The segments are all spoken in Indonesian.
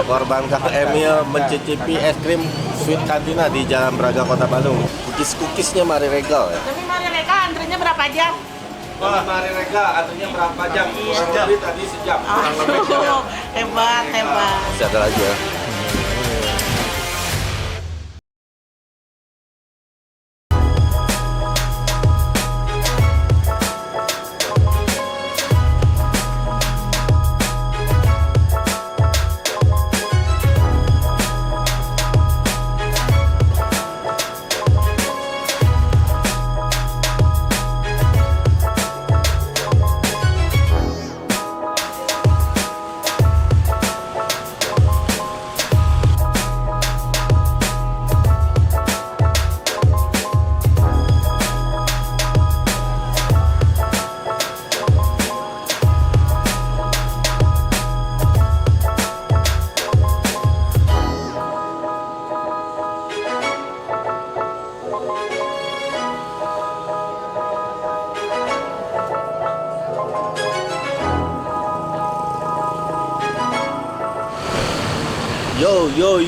korban Kang Emil mencicipi es krim Sweet Cantina di Jalan Braga, Kota Bandung. Cookies-cookiesnya Mari Regal ya. Tapi Mari Regal antrinya berapa jam? Wah, Mari Regal antrinya berapa jam? Kurang lebih tadi sejam. Hebat, hebat. Masih ada lagi ya.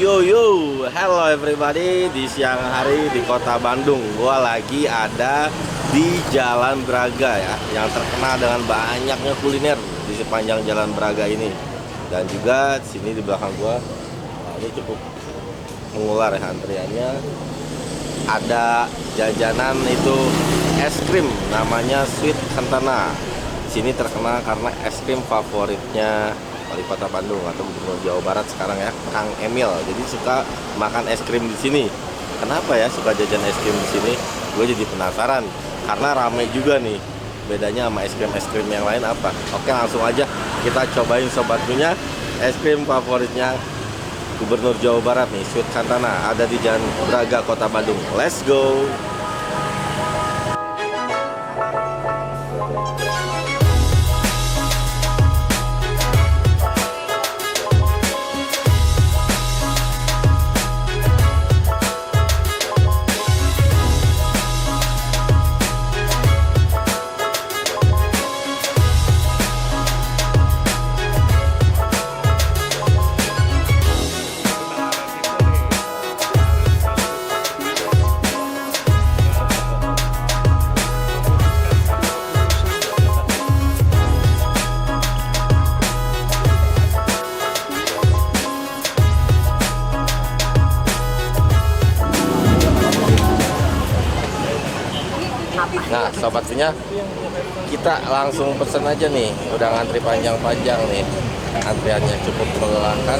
Yo, hello everybody. Di siang hari di kota Bandung, gua lagi ada di Jalan Braga ya, yang terkenal dengan banyaknya kuliner di sepanjang Jalan Braga ini. Dan juga di sini di belakang gua, nah ini cukup mengular ya antriannya. Ada jajanan itu es krim namanya Sweet Cantina. Sini terkenal karena es krim favoritnya Wali Kota Bandung atau Gubernur Jawa Barat sekarang ya, Kang Emil. Jadi suka makan es krim di sini. Kenapa ya suka jajan es krim di sini? Gue jadi penasaran karena ramai juga nih. Bedanya sama es krim yang lain apa? Oke, langsung aja kita cobain sobat punya es krim favoritnya Gubernur Jawa Barat nih, Sweet Cantina, ada di Jalan Braga, Kota Bandung. Let's go. Nah, sobat punya, kita langsung pesen aja nih. Udah ngantri panjang-panjang nih. Antriannya cukup melelahkan.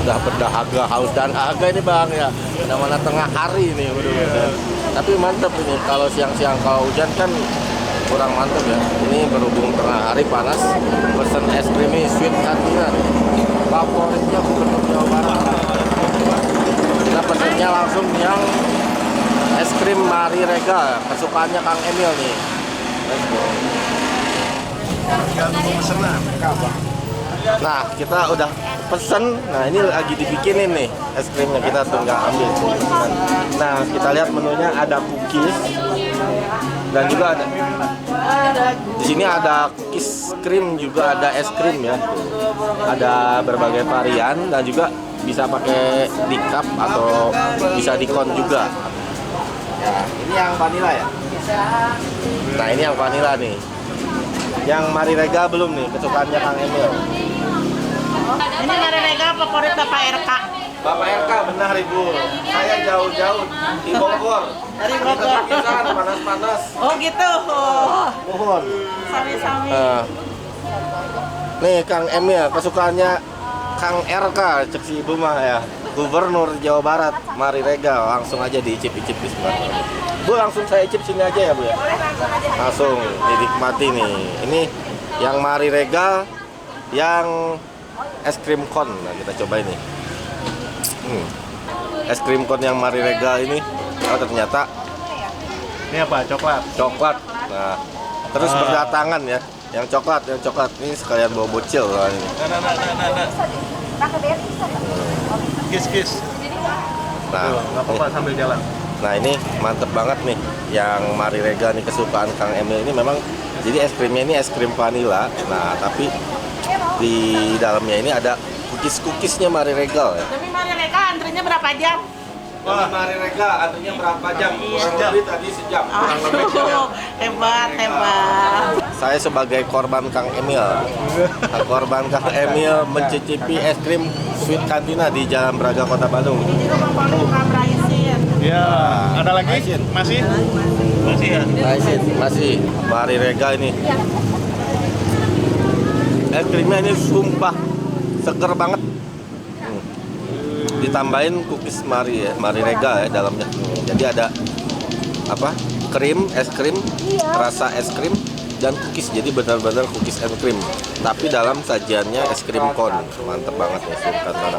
Sudah berdahaga, haus dan dahaga ini Bang ya. Mana tengah hari nih, udah. Tapi mantep ini. Kalau siang-siang kalau hujan kan kurang mantep ya. Ini berhubung tengah hari panas, pesen es krim ini Sweet Cantina. Favoritnya Gubernur Jawa Barat. Kita pesennya langsung yang es krim Mari Regal, kesukaannya Kang Emil nih. Let's go. Nah, kita udah pesen. Nah, ini lagi dibikinin nih es krimnya, kita tinggal ambil. Nah, kita lihat menunya, ada cookies dan juga ada di sini ada cookies krim, juga ada es krim ya. Ada berbagai varian dan juga bisa pakai di cup atau bisa di kon juga. Ya, ini yang vanilla ya? Nah, ini yang vanilla nih. Yang Mari Regal belum nih, kesukaannya Kang Emil. Ini Mari Regal favorit Bapak RK. Bapak RK, benar Ibu. Saya jauh-jauh di Bogor. Dari Bogor. Panas-panas. Oh gitu. Mohon. Sami-sami. Nih Kang Emil, kesukaannya Kang RK, cek si Ibu mah ya. Gubernur Jawa Barat, Mari Regal. Langsung aja diicip-icip di sebelah. Bu, langsung saya icip sini aja ya Bu ya. Langsung dinikmati nih. Ini yang Mari Regal, yang es krim kon. Nah, kita coba ini. Es krim kon yang Mari Regal ini, oh ternyata ini apa? Coklat. Coklat. Nah, terus berdatangan ya. Yang coklat ini sekalian bawa bocil lah ini. Kis. Nah, nggak apa-apa sambil jalan. Nah, ini mantep banget nih yang Mari Regal nih, kesukaan Kang Emil ini. Memang jadi es krimnya ini es krim vanilla. Nah, tapi di dalamnya ini ada cookies-cookiesnya Mari Regal ya. Tapi Mari Rega antrinya berapa jam? Wah, Mari Regal antrinya berapa jam? Kurang lebih tadi sejam. Aduh, hebat. Saya sebagai korban Kang Emil. Korban Kang Emil mencicipi es krim Sweet Cantina di Jalan Braga, Kota Bandung. Ini juga Bang Poli buka Braisin. Ya, ada lagi? Aisin. Masih? Masih ya? Masih Mari Regal ini. Es krimnya ini sumpah seger banget. Ditambahin cookies Mari Regal ya dalamnya. Jadi ada apa? Krim, es krim, rasa es krim dan cookies. Jadi benar-benar cookies and cream. Tapi dalam sajiannya es krim cone. Mantep banget ya Sweet Cantina.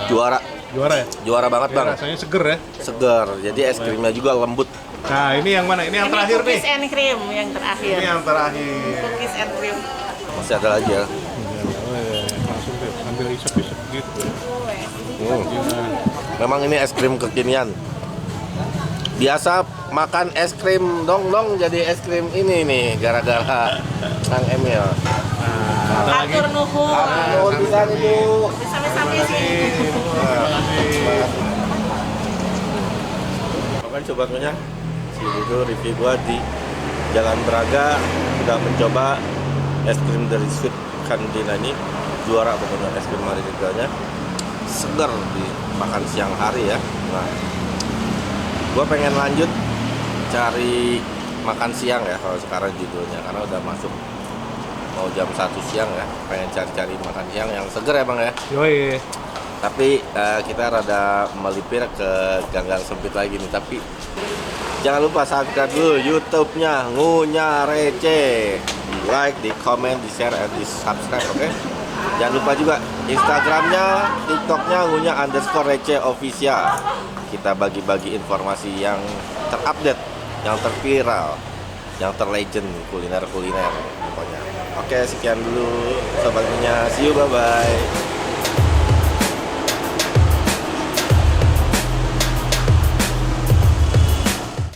Juara Juara ya? Juara banget Ya, bang. rasanya seger ya? Segar. Jadi es krimnya juga lembut. Nah, ini yang mana? Ini yang terakhir nih. Cookies and cream yang terakhir. Ini yang terakhir. Cookies and cream. Masih ada lagi ya. Langsung deh, sambil isep-isep gitu. Memang ini es krim kekinian. Biasa makan es krim dong jadi es krim ini nih gara-gara Kang Emil. Ada lagi. Atur nuhun. Nuhun bisa nih Bu. Bisa sih. Oke coba-coba itu review gua di Jalan Braga udah mencoba es krim dari Sweet Cantina ini. Juara benar es krim Mari Regalnya. Segar di makan siang hari ya. Nah, gua pengen lanjut cari makan siang ya kalau sekarang judulnya karena udah masuk mau jam 1 siang ya. Pengen cari-cari makan siang yang segar ya Bang ya. Yoi. Tapi kita rada melipir ke gang-gang sempit lagi nih. Tapi jangan lupa subscribe dulu YouTube-nya Ngunya Receh. Di like, di komen, di share, and di subscribe, oke? Jangan lupa juga Instagramnya, TikToknya Ngunya_Receh official. Kita bagi-bagi informasi yang terupdate, yang terviral, yang terlegend kuliner pokoknya. Oke, sekian dulu sobat Ngunya. See you, bye-bye.